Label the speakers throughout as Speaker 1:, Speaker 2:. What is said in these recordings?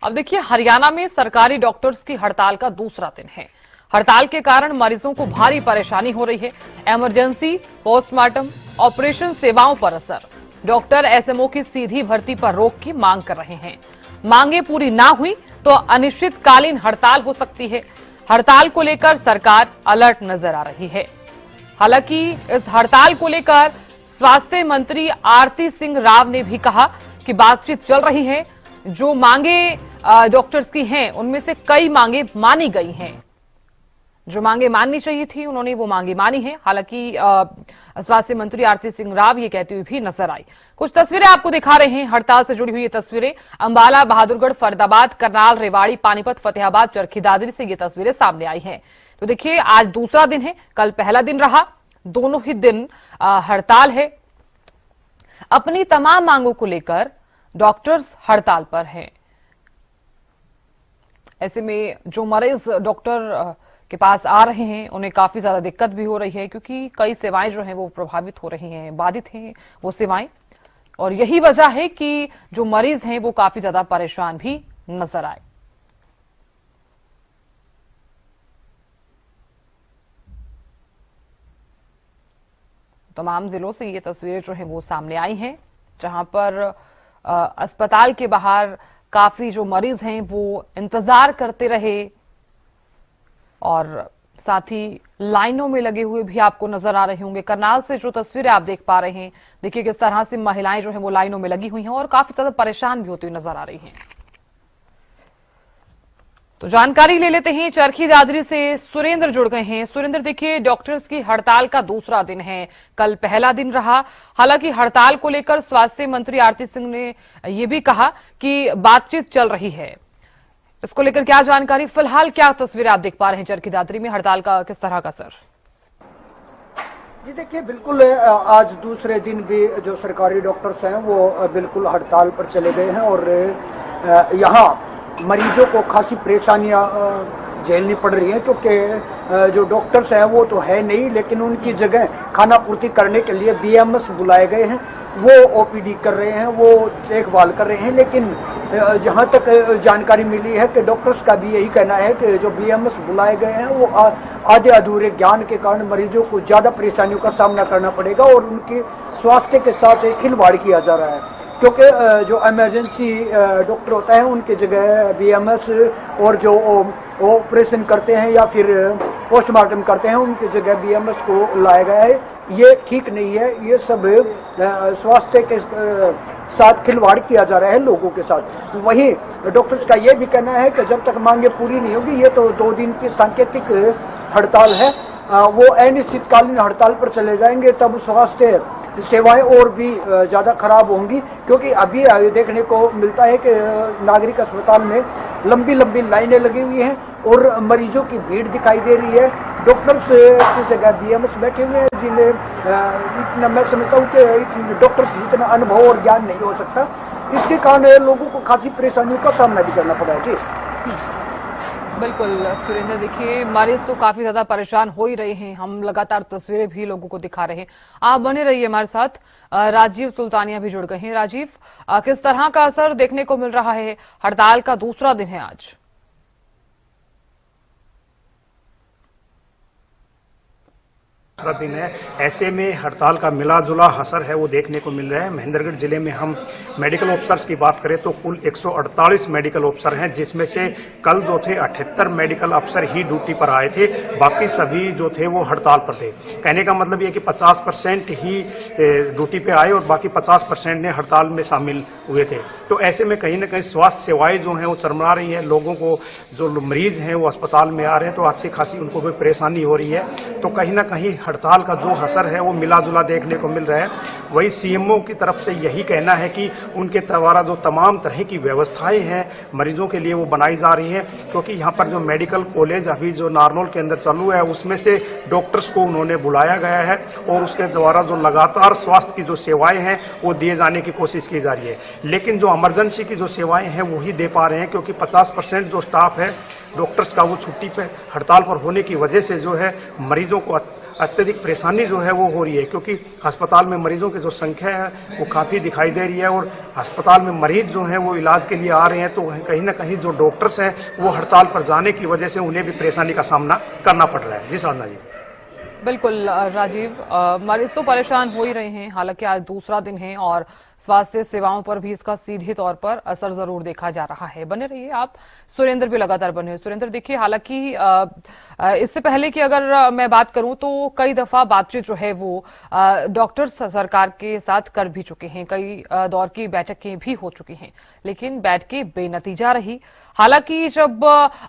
Speaker 1: अब देखिए, हरियाणा में सरकारी डॉक्टर्स की हड़ताल का दूसरा दिन है। हड़ताल के कारण मरीजों को भारी परेशानी हो रही है। इमरजेंसी, पोस्टमार्टम, ऑपरेशन सेवाओं पर असर। डॉक्टर एसएमओ की सीधी भर्ती पर रोक की मांग कर रहे हैं। मांगे पूरी ना हुई तो अनिश्चितकालीन हड़ताल हो सकती है। हड़ताल को लेकर सरकार अलर्ट नजर आ रही है। हालांकि इस हड़ताल को लेकर स्वास्थ्य मंत्री आरती सिंह राव ने भी कहा कि बातचीत चल रही है। जो मांगे डॉक्टर्स की हैं, उनमें से कई मांगे मानी गई हैं। जो मांगे माननी चाहिए थी, उन्होंने वो मांगे मानी है। हालांकि स्वास्थ्य मंत्री आरती सिंह राव ये कहती हुई भी नजर आई। कुछ तस्वीरें आपको दिखा रहे हैं, हड़ताल से जुड़ी हुई ये तस्वीरें। अंबाला, बहादुरगढ़, फरीदाबाद, करनाल, रेवाड़ी, पानीपत, फतेहाबाद, चरखी दादरी से ये तस्वीरें सामने आई हैं। तो देखिए, आज दूसरा दिन है, कल पहला दिन रहा। दोनों ही दिन हड़ताल है। अपनी तमाम मांगों को लेकर डॉक्टर्स हड़ताल पर हैं। ऐसे में जो मरीज डॉक्टर के पास आ रहे हैं, उन्हें काफी ज्यादा दिक्कत भी हो रही है, क्योंकि कई सेवाएं जो हैं वो प्रभावित हो रही हैं, बाधित हैं वो सेवाएं। और यही वजह है कि जो मरीज हैं वो काफी ज्यादा परेशान भी नजर आए। तमाम जिलों से ये तस्वीरें जो हैं वो सामने आई हैं, जहां पर अस्पताल के बाहर काफी जो मरीज हैं वो इंतजार करते रहे और साथ ही लाइनों में लगे हुए भी आपको नजर आ रहे होंगे। करनाल से जो तस्वीरें आप देख पा रहे हैं, देखिए किस तरह से महिलाएं जो हैं वो लाइनों में लगी हुई हैं और काफी ज्यादा परेशान भी होती हुई नजर आ रही हैं। तो जानकारी ले लेते हैं, चरखी दादरी से सुरेंद्र जुड़ गए हैं। सुरेंद्र, देखिए डॉक्टर्स की हड़ताल का दूसरा दिन है, कल पहला दिन रहा। हालांकि हड़ताल को लेकर स्वास्थ्य मंत्री आरती सिंह ने ये भी कहा कि बातचीत चल रही है। इसको लेकर क्या जानकारी, फिलहाल क्या तस्वीरें आप देख पा रहे हैं चरखी दादरी में, हड़ताल का किस तरह का असर?
Speaker 2: जी देखिए, बिल्कुल आज दूसरे दिन भी जो सरकारी डॉक्टर्स हैं वो बिल्कुल हड़ताल पर चले गए हैं और यहाँ मरीजों को खासी परेशानियां झेलनी पड़ रही है, क्योंकि जो डॉक्टर्स हैं वो तो है नहीं, लेकिन उनकी जगह खाना पूर्ति करने के लिए बीएमएस बुलाए गए हैं। वो ओपीडी कर रहे हैं, वो देखभाल कर रहे हैं। लेकिन जहां तक जानकारी मिली है कि डॉक्टर्स का भी यही कहना है कि जो बीएमएस बुलाए गए हैं वो आधे अधूरे ज्ञान के कारण मरीजों को ज्यादा परेशानियों का सामना करना पड़ेगा और उनके स्वास्थ्य के साथ खिलवाड़ किया जा रहा है। क्योंकि जो इमरजेंसी डॉक्टर होता है उनकी जगह बीएमएस और जो ऑपरेशन करते हैं या फिर पोस्टमार्टम करते हैं उनकी जगह बीएमएस को लाया गया है। ये ठीक नहीं है। ये सब स्वास्थ्य के साथ खिलवाड़ किया जा रहा है लोगों के साथ। वहीं डॉक्टर्स का ये भी कहना है कि जब तक मांगे पूरी नहीं होगी, ये तो 2 दिन की सांकेतिक हड़ताल है, वो अनिश्चितकालीन हड़ताल पर चले जाएंगे, तब स्वास्थ्य सेवाएं और भी ज़्यादा खराब होंगी। क्योंकि अभी देखने को मिलता है कि नागरिक अस्पताल में लंबी लंबी लाइनें लगी हुई हैं और मरीजों की भीड़ दिखाई दे रही है। डॉक्टर्स की जगह बीएमएस बैठे हुए हैं, जिन्हें इतना मैं समझता हूँ कि डॉक्टर्स जितना अनुभव और ज्ञान नहीं हो सकता। इसके कारण लोगों को खासी परेशानियों का सामना भी करना पड़ा है। जी
Speaker 1: बिल्कुल सुरेंद्र, देखिए मरीज तो काफी ज्यादा परेशान हो ही रहे हैं। हम लगातार तस्वीरें भी लोगों को दिखा रहे हैं। आप बने रहिए हमारे साथ। राजीव सुल्तानिया भी जुड़ गए हैं। राजीव, किस तरह का असर देखने को मिल रहा है? हड़ताल का दूसरा दिन है आज।
Speaker 3: दूसरा दिन है, ऐसे में हड़ताल का मिला जुला असर है वो देखने को मिल रहा है। महेंद्रगढ़ जिले में हम मेडिकल ऑफिसर्स की बात करें तो कुल 148 मेडिकल ऑफिसर हैं, जिसमें से कल जो थे 78 मेडिकल अफसर ही ड्यूटी पर आए थे, बाकी सभी जो थे वो हड़ताल पर थे। कहने का मतलब ये कि 50% ही ड्यूटी पे आए और बाकी 50% ने हड़ताल में शामिल हुए थे। तो ऐसे में कहीं ना कहीं स्वास्थ्य सेवाएं जो हैं वो चरमरा रही है। लोगों को, जो मरीज हैं वो अस्पताल में आ रहे हैं तो अच्छी खासी उनको भी परेशानी हो रही है। तो कहीं ना कहीं हड़ताल का जो असर है वो मिला जुला देखने को मिल रहा है। वही सीएमओ की तरफ से यही कहना है कि उनके द्वारा जो तमाम तरह की व्यवस्थाएं हैं मरीजों के लिए वो बनाई जा रही हैं, क्योंकि यहाँ पर जो मेडिकल कॉलेज अभी जो नारनौल के अंदर चालू है उसमें से डॉक्टर्स को उन्होंने बुलाया गया है और उसके द्वारा जो लगातार स्वास्थ्य की जो सेवाएं हैं वो दिए जाने की कोशिश की जा रही है। लेकिन जो इमरजेंसी की जो सेवाएं हैं वही दे पा रहे हैं, क्योंकि 50% जो स्टाफ है डॉक्टर्स का वो छुट्टी पे हड़ताल पर होने की वजह से जो है मरीजों को अत्यधिक परेशानी जो है वो हो रही है, क्योंकि अस्पताल में मरीजों की जो संख्या है वो काफी दिखाई दे रही है और अस्पताल में मरीज जो हैं वो इलाज के लिए आ रहे हैं, तो कहीं ना कहीं जो डॉक्टर्स हैं वो हड़ताल पर जाने की वजह से उन्हें भी परेशानी का सामना करना पड़ रहा है। जी साधना जी।
Speaker 1: बिल्कुल राजीव, मरीज तो परेशान हो ही रहे हैं, हालांकि आज दूसरा दिन है और स्वास्थ्य सेवाओं पर भी इसका सीधे तौर पर असर जरूर देखा जा रहा है। बने रहिए आप, सुरेंद्र भी लगातार बने हुए। सुरेंद्र, देखिए, हालांकि इससे पहले की अगर मैं बात करूं तो कई दफा बातचीत जो है वो डॉक्टर्स सरकार के साथ कर भी चुके हैं, कई दौर की बैठकें भी हो चुकी हैं, लेकिन बैठकें बेनतीजा रही। हालांकि जब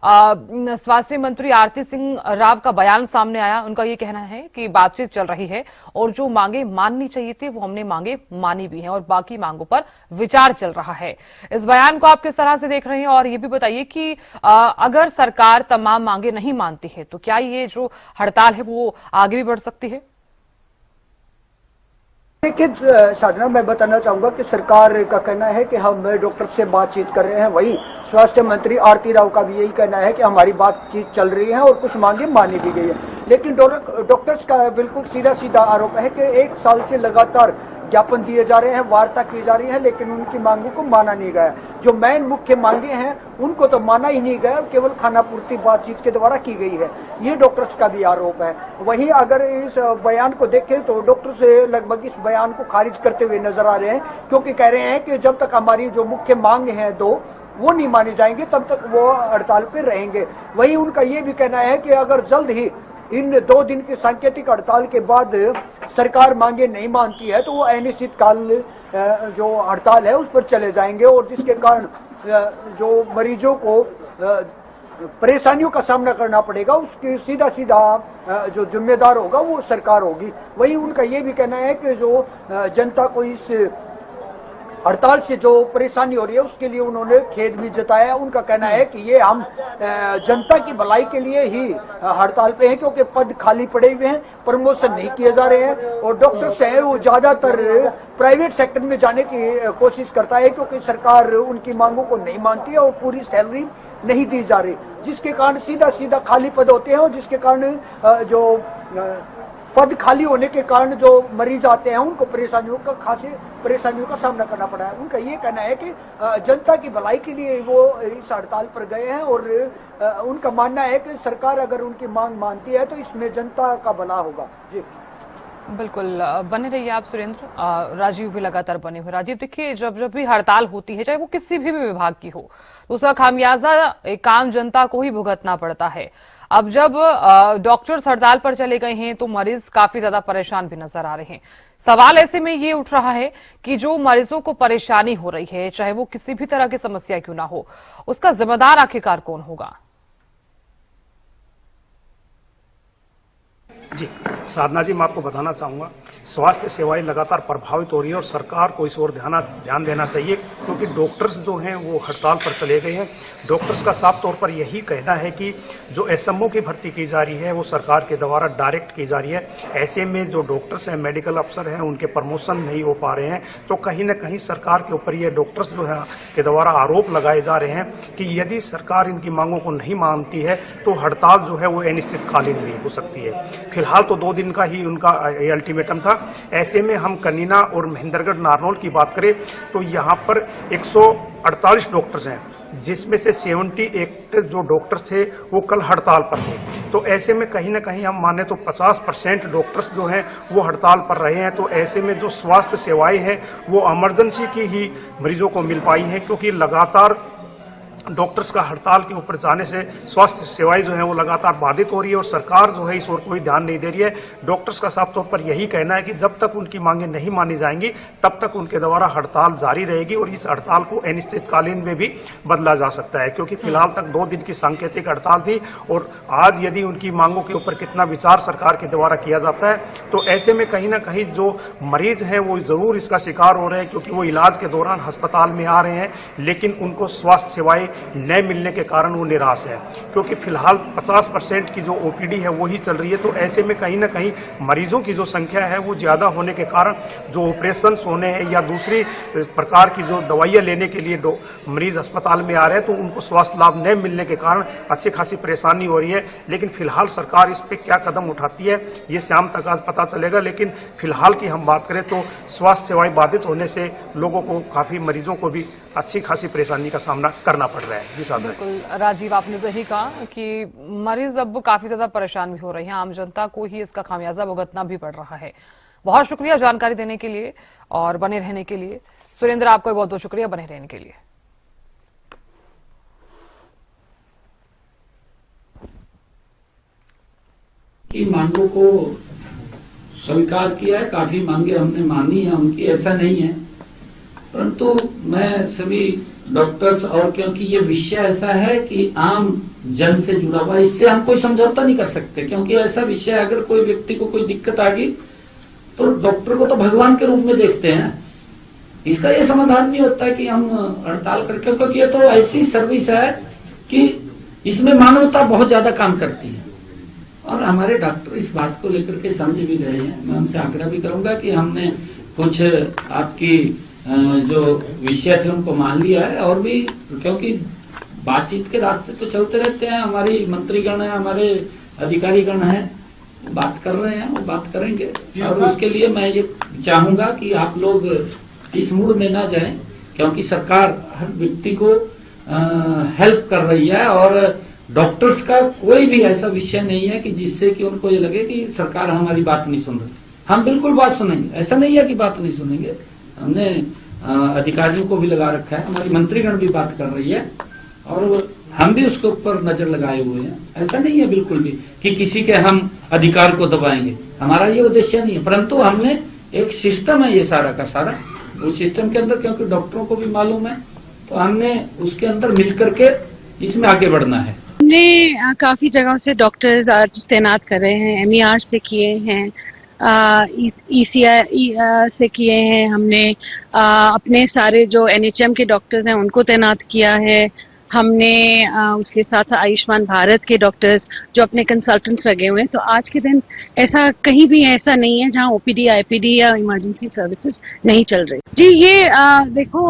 Speaker 1: स्वास्थ्य मंत्री आरती सिंह राव का बयान सामने आया, उनका ये कहना है कि बातचीत चल रही है और जो मांगे माननी चाहिए थी वो हमने मांगे मानी भी हैं और बाकी मांगों पर विचार चल रहा है। इस बयान को आप किस तरह से देख रहे हैं, और ये भी बताइए कि अगर सरकार तमाम मांगे नहीं मानती है तो क्या ये जो हड़ताल है वो आगे भी बढ़ सकती है?
Speaker 2: देखिए साधना, मैं बताना चाहूंगा कि सरकार का कहना है कि हम डॉक्टर से बातचीत कर रहे हैं, वहीं स्वास्थ्य मंत्री आरती राव का भी यही कहना है कि हमारी बातचीत चल रही है और कुछ मांगे मानी भी गई है। लेकिन डॉक्टर्स का बिल्कुल सीधा सीधा आरोप है कि 1 साल से लगातार ज्ञापन दिए जा रहे हैं, वार्ता की जा रही है, लेकिन उनकी मांगों को माना नहीं गया। जो मेन मुख्य मांगे हैं उनको तो माना ही नहीं गया, केवल खानापूर्ति बातचीत के द्वारा की गई है, ये डॉक्टर्स का भी आरोप है। वहीं अगर इस बयान को देखें तो डॉक्टर्स लगभग इस बयान को खारिज करते हुए नजर आ रहे हैं, क्योंकि कह रहे हैं कि जब तक हमारी जो मुख्य मांग है वो नहीं मानी जाएंगी तब तक वो हड़ताल पर रहेंगे। वहीं उनका ये भी कहना है कि अगर जल्द ही इन 2 दिन की सांकेतिक हड़ताल के बाद सरकार मांगे नहीं मानती है तो वो अनिश्चितकाल जो हड़ताल है उस पर चले जाएंगे, और जिसके कारण जो मरीजों को परेशानियों का सामना करना पड़ेगा उसकी सीधा सीधा जो जिम्मेदार होगा वो सरकार होगी। वहीं उनका ये भी कहना है कि जो जनता को इस हड़ताल से जो परेशानी हो रही है उसके लिए उन्होंने खेद भी जताया। उनका कहना है कि ये हम जनता की भलाई के लिए ही हड़ताल पे हैं, क्योंकि पद खाली पड़े हुए हैं, प्रमोशन नहीं किए जा रहे हैं, और डॉक्टर्स हैं वो ज्यादातर प्राइवेट सेक्टर में जाने की कोशिश करता है, क्योंकि सरकार उनकी मांगों को नहीं मानती है और पूरी सैलरी नहीं दी जा रही, जिसके कारण सीधा सीधा खाली पद होते हैं, और जिसके कारण जो पद खाली होने के कारण जो मरीज आते हैं उनको परेशानियों का सामना करना पड़ा है। उनका ये कहना है कि जनता की भलाई के लिए वो इस हड़ताल पर गए हैं, और उनका मानना है कि सरकार अगर उनकी मांग मानती है तो इसमें जनता का भला होगा। जी
Speaker 1: बिल्कुल, बने रहिए आप सुरेंद्र। राजीव भी लगातार बने हुए। राजीव, देखिए, जब भी हड़ताल होती है, चाहे वो किसी भी विभाग की हो, तो उसका खामियाजा एक आम जनता को ही भुगतना पड़ता है। अब जब डॉक्टर्स हड़ताल पर चले गए हैं तो मरीज काफी ज्यादा परेशान भी नजर आ रहे हैं। सवाल ऐसे में ये उठ रहा है कि जो मरीजों को परेशानी हो रही है, चाहे वो किसी भी तरह की समस्या क्यों ना हो, उसका जिम्मेदार आखिरकार कौन होगा?
Speaker 3: जी साधना जी, मैं आपको बताना चाहूंगा, स्वास्थ्य सेवाएं लगातार प्रभावित हो रही है और सरकार को इस ओर ध्यान देना चाहिए, क्योंकि डॉक्टर्स जो हैं वो हड़ताल पर चले गए हैं। डॉक्टर्स का साफ तौर पर यही कहना है कि जो एसएमओ की भर्ती की जा रही है वो सरकार के द्वारा डायरेक्ट की जा रही है। ऐसे में जो डॉक्टर्स हैं, मेडिकल अफसर हैं, उनके प्रमोशन नहीं हो पा रहे हैं, तो कहीं न कहीं सरकार के ऊपर ये डॉक्टर्स जो है के द्वारा आरोप लगाए जा रहे हैं कि यदि सरकार इनकी मांगों को नहीं मानती है तो हड़ताल जो है वो अनिश्चितकालीन भी हो सकती है। फिलहाल तो 2 दिन का ही उनका अल्टीमेटम था। ऐसे में हम कनीना और महेंद्रगढ़ नारनौल की बात करें तो यहाँ पर 148 डॉक्टर्स हैं, जिसमें से 78 जो डॉक्टर्स थे वो कल हड़ताल पर थे। तो ऐसे में कहीं ना कहीं हम माने तो 50% डॉक्टर्स जो हैं वो हड़ताल पर रहे हैं। तो ऐसे में जो स्वास्थ्य सेवाएं हैं वो इमरजेंसी की ही मरीजों को मिल पाई हैं, क्योंकि लगातार डॉक्टर्स का हड़ताल के ऊपर जाने से स्वास्थ्य सेवाएं जो है वो लगातार बाधित हो रही है और सरकार जो है इस ओर कोई ध्यान नहीं दे रही है। डॉक्टर्स का साफ तौर पर यही कहना है कि जब तक उनकी मांगे नहीं मानी जाएंगी तब तक उनके द्वारा हड़ताल जारी रहेगी और इस हड़ताल को अनिश्चितकालीन में भी बदला जा सकता है, क्योंकि फिलहाल तक 2 दिन की सांकेतिक हड़ताल थी और आज यदि उनकी मांगों के ऊपर कितना विचार सरकार के द्वारा किया जाता है तो ऐसे में कहीं ना कहीं जो मरीज हैं वो जरूर इसका शिकार हो रहे हैं, क्योंकि वो इलाज के दौरान अस्पताल में आ रहे हैं लेकिन उनको स्वास्थ्य सेवाएं न मिलने के कारण वो निराश है, क्योंकि फिलहाल 50% की जो ओपीडी है वो ही चल रही है। तो ऐसे में कहीं ना कहीं मरीजों की जो संख्या है वो ज़्यादा होने के कारण जो ऑपरेशन होने हैं या दूसरी प्रकार की जो दवाइयाँ लेने के लिए मरीज अस्पताल में आ रहे हैं, तो उनको स्वास्थ्य लाभ न मिलने के कारण अच्छी खासी परेशानी हो रही है। लेकिन फिलहाल सरकार इस पर क्या कदम उठाती है ये शाम तक आज पता चलेगा। लेकिन फिलहाल की हम बात करें तो स्वास्थ्य सेवाएं बाधित होने से लोगों को, काफी मरीजों को भी अच्छी खासी परेशानी का सामना करना पड़ रहा है। जी साहब।
Speaker 1: बिल्कुल राजीव, आपने सही कहा कि मरीज अब काफी ज्यादा परेशान भी हो रहे हैं, आम जनता को ही इसका खामियाजा भुगतना भी पड़ रहा है। बहुत शुक्रिया जानकारी देने के लिए और बने रहने के लिए। सुरेंद्र, आपको बहुत बहुत शुक्रिया बने रहने के लिए।
Speaker 4: की मांगों को स्वीकार किया है, काफी मांगे हमने मानी है उनकी, ऐसा नहीं है। परंतु मैं सभी डॉक्टर्स, और क्योंकि ये विषय ऐसा है कि आम जन से जुड़ा हुआ, इससे हम कोई समझौता नहीं कर सकते, क्योंकि ऐसा विषय अगर कोई व्यक्ति को कोई दिक्कत आ गई तो डॉक्टर को तो भगवान के रूप में देखते हैं। इसका ये समाधान नहीं होता कि हम हड़ताल करके, क्योंकि ये तो ऐसी सर्विस है कि इसमें मानवता बहुत ज्यादा काम करती है और हमारे डॉक्टर इस बात को लेकर के समझ भी रहे हैं। मैं उनसे आग्रह भी करूंगा कि हमने कुछ आपकी जो विषय थे उनको मान लिया है, और भी क्योंकि बातचीत के रास्ते तो चलते रहते हैं, हमारी मंत्रीगण है, हमारे अधिकारीगण हैं, बात कर रहे हैं, वो बात करेंगे। और उसके लिए मैं ये चाहूंगा कि आप लोग इस मूड में ना जाएं, क्योंकि सरकार हर व्यक्ति को हेल्प कर रही है और डॉक्टर्स का कोई भी ऐसा विषय नहीं है कि जिससे कि उनको ये लगे कि सरकार हमारी बात नहीं सुन रही। हम बिल्कुल बात सुनेंगे, ऐसा नहीं है कि बात नहीं सुनेंगे। हमने अधिकारियों को भी लगा रखा है, हमारी मंत्रीगण भी बात कर रही है और हम भी उसके ऊपर नजर लगाए हुए हैं। ऐसा नहीं है बिल्कुल भी कि किसी के हम अधिकार को दबाएंगे, हमारा ये उद्देश्य नहीं है। परंतु हमने एक सिस्टम है ये सारा का सारा, उस सिस्टम के अंदर, क्योंकि डॉक्टरों को भी मालूम है, तो हमने उसके अंदर मिलकर के इसमें आगे बढ़ना है।
Speaker 5: हमने काफ़ी जगहों से डॉक्टर्स आज तैनात कर रहे हैं, MER से किए हैं, ECI से किए हैं, हमने अपने सारे जो NHM के डॉक्टर्स हैं उनको तैनात किया है। हमने उसके साथ आयुष्मान भारत के डॉक्टर्स जो अपने कंसल्टेंट्स लगे हुए हैं। तो आज के दिन ऐसा कहीं भी ऐसा नहीं है जहां OPD, IPD या इमरजेंसी सर्विसेज नहीं चल रही। जी ये देखो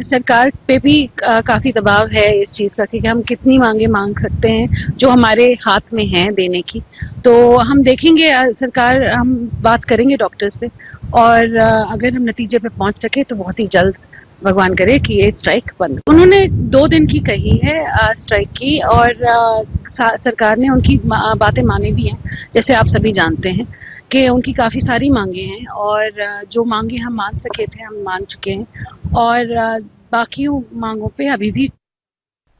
Speaker 5: सरकार पे भी काफ़ी दबाव है इस चीज़ का कि हम कितनी मांगे मांग सकते हैं जो हमारे हाथ में हैं देने की। तो हम देखेंगे, सरकार, हम बात करेंगे डॉक्टर से और अगर हम नतीजे पे पहुंच सके तो बहुत ही जल्द भगवान करे कि ये स्ट्राइक बंद। उन्होंने 2 दिन की कही है स्ट्राइक की और सरकार ने उनकी बातें मानी भी हैं। जैसे आप सभी जानते हैं कि उनकी काफ़ी सारी मांगे हैं और जो मांगे हम मान सके थे हम मान चुके हैं और बाकी मांगों पे अभी भी